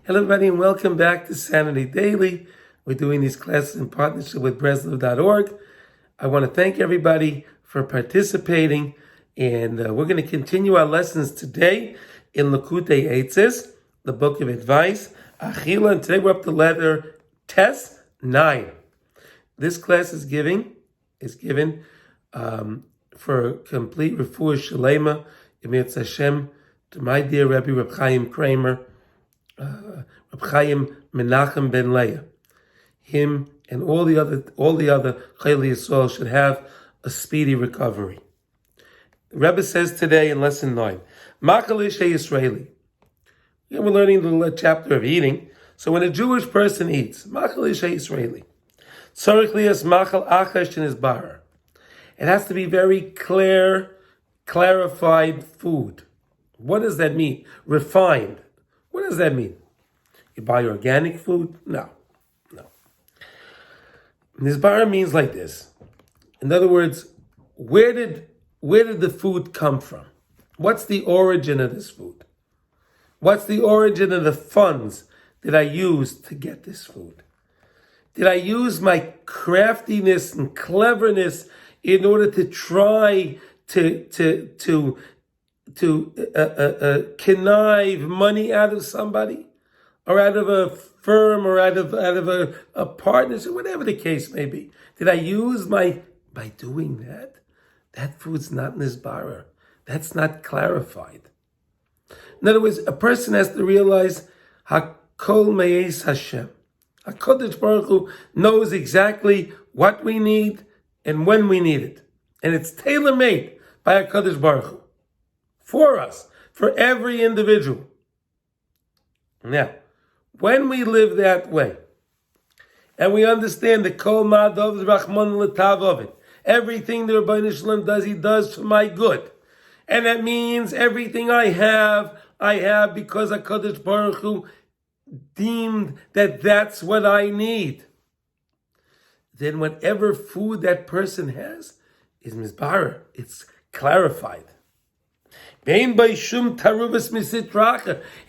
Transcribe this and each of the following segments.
Hello, everybody, and welcome back to Sanity Daily. We're doing these classes in partnership with Breslov.org. I want to thank everybody for participating, and we're going to continue our lessons today in Likutei Eitzes, the book of advice, Achila, and today we're up to letter Tes 9. This class is given for complete refuah shalema, Emir Hashem, to my dear Rebbe Reb Chaim Kramer, Reb Chaim Menachem ben Leah. Him and all the other Chayli Yisrael should have a speedy recovery. The Rebbe says today in lesson 9, Machal Ish Yisraeli. We're learning the little chapter of eating. So when a Jewish person eats, Machal Ish Yisraeli, Tzarich liyas machal achash in his bar. It has to be very clear, clarified food. What does that mean? Refined. What does that mean? You buy organic food? No. Nizbara means like this. In other words, where did the food come from? What's the origin of this food? What's the origin of the funds that I used to get this food? Did I use my craftiness and cleverness in order to try to connive money out of somebody, or out of a firm, or out of a partnership, whatever the case may be? Did I use by doing that? That food's not nizbara. That's not clarified. In other words, a person has to realize Hakol me'es Hashem. HaKadosh Baruch Hu knows exactly what we need and when we need it. And it's tailor-made by HaKadosh Baruch Hu. For us, for every individual. Now, when we live that way, and we understand the Kol Ma'adov Rachman L'Tav of it, everything the Rabbeinu Shalom does, he does for my good. And that means everything I have because HaKadosh Baruch Hu deemed that that's what I need. Then whatever food that person has is mizbara. It's clarified. It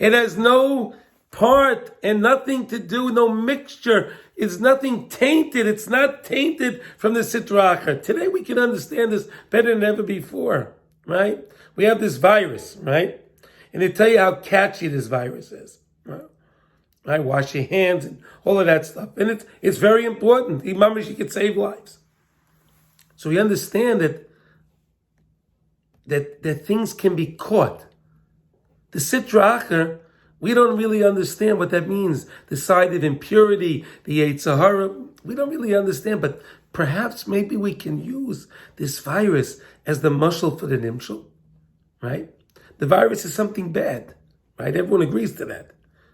has no part and nothing to do, no mixture. It's nothing tainted. It's not tainted from the sitracha. Today we can understand this better than ever before, right? We have this virus, right? And they tell you how catchy this virus is, right? Right? Wash your hands and all of that stuff. And it's very important. Imamish, you could save lives. So we understand that things can be caught. The Sitra Achar, we don't really understand what that means. The side of impurity, the Yetzer Hara, we don't really understand. But perhaps maybe we can use this virus as the mushal for the nimshal, right? The virus is something bad, right? Everyone agrees to that.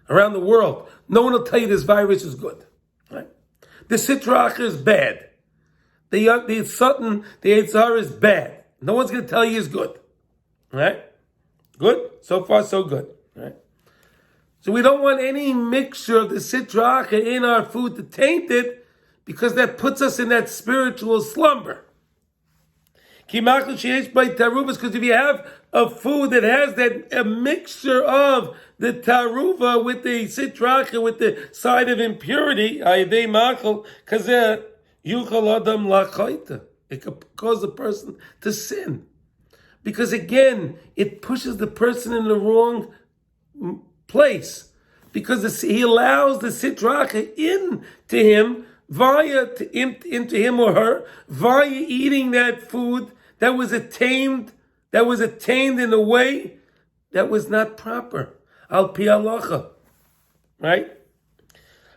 Around the world, no one will tell you this virus is good, right? The Sitra Achar is bad. The Sutton, the Yetzer Hara is bad. No one's going to tell you it's good, right? Good? So far, so good, right? So we don't want any mixture of the Sitra Achar in our food to taint it, because that puts us in that spiritual slumber. Because if you have a food that has a mixture of the taruva with the sitracha, with the side of impurity, it could cause a person to sin. Because again, it pushes the person in the wrong place. Because he allows the sitracha into him, into him or her, via eating that food that was attained in a way that was not proper. Al pi halacha, right?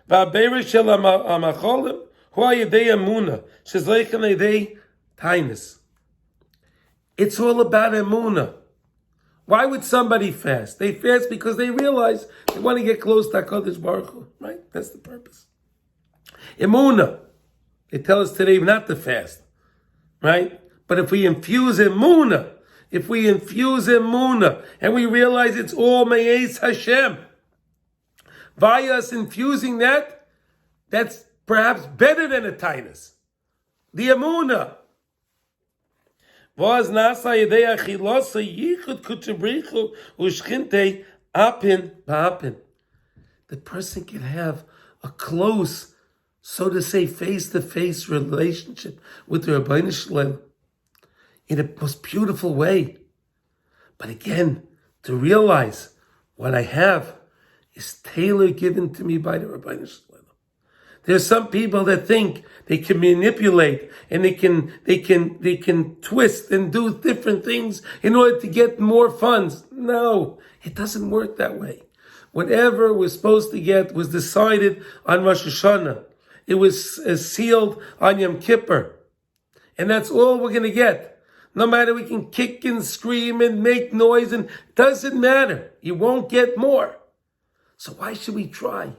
Va'beirish shel hamacholim hu yedei emuna shezleichen yedei tainus. It's all about emuna. Why would somebody fast? They fast because they realize they want to get close to HaKadosh Baruch Hu, right? That's the purpose. Emuna. They tell us today not to fast, right? But if we infuse emuna, and we realize it's all me'ez Hashem, via us infusing that, that's perhaps better than a tainus. The emuna. Was nasa yedei achilosa yichud kutchabrichu ushchinte apin ba'apin. the person can have a close, so to say, face-to-face relationship with the Ribbono Shel Olam in a most beautiful way. But again, to realize what I have is tailored given to me by the Ribbono Shel Olam. There's some people that think they can manipulate and they can twist and do different things in order to get more funds. No, it doesn't work that way. Whatever we're supposed to get was decided on Rosh Hashanah. It was sealed on Yom Kippur. And that's all we're going to get. No matter we can kick and scream and make noise, and doesn't matter. You won't get more. So why should we try?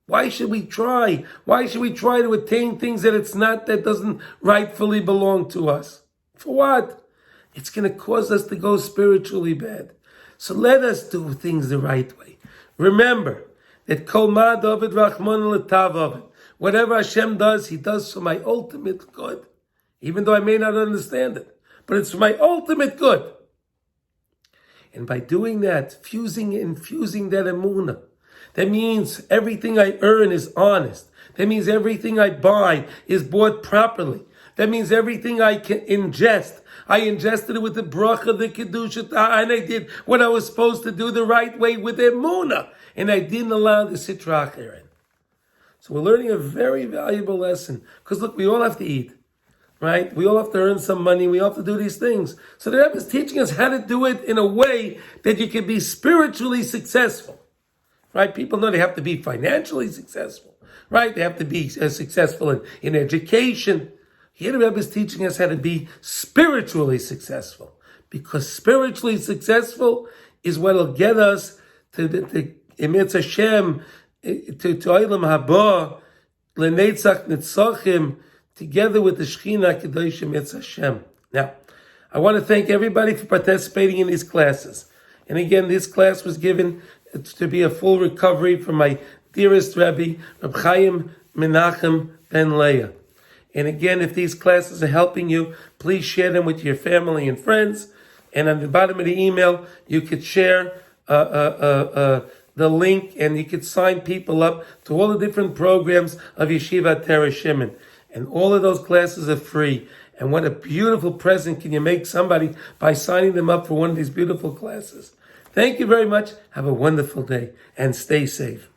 Why should we try? Why should we try to attain things that doesn't rightfully belong to us? For what? It's going to cause us to go spiritually bad. So let us do things the right way. Remember that Kol Ma David Rachman L'Tav Ovid. Whatever Hashem does, He does for my ultimate good. Even though I may not understand it. But it's for my ultimate good. And by doing that, infusing that emunah, that means everything I earn is honest. That means everything I buy is bought properly. That means everything I can ingest, I ingested it with the bracha, the kedusha, and I did what I was supposed to do the right way with emunah. And I didn't allow the sitra achera in. So we're learning a very valuable lesson. Because look, we all have to eat. Right? We all have to earn some money. We all have to do these things. So the Rebbe is teaching us how to do it in a way that you can be spiritually successful. Right? People know they have to be financially successful. Right? They have to be successful in education. Here the Rebbe is teaching us how to be spiritually successful. Because spiritually successful is what will get us to Emetz Hashem, to Olam Haba, L'Netzach Netzachim, together with the Shekhinah Kedoshim Etz Hashem. Now, I want to thank everybody for participating in these classes. And again, this class was given to be a full recovery from my dearest Rebbe, Reb Chaim Menachem Ben Leah. And again, if these classes are helping you, please share them with your family and friends. And on the bottom of the email, you could share the link, and you could sign people up to all the different programs of Yeshiva Torah Shimon. And all of those classes are free. And what a beautiful present can you make somebody by signing them up for one of these beautiful classes. Thank you very much. Have a wonderful day and stay safe.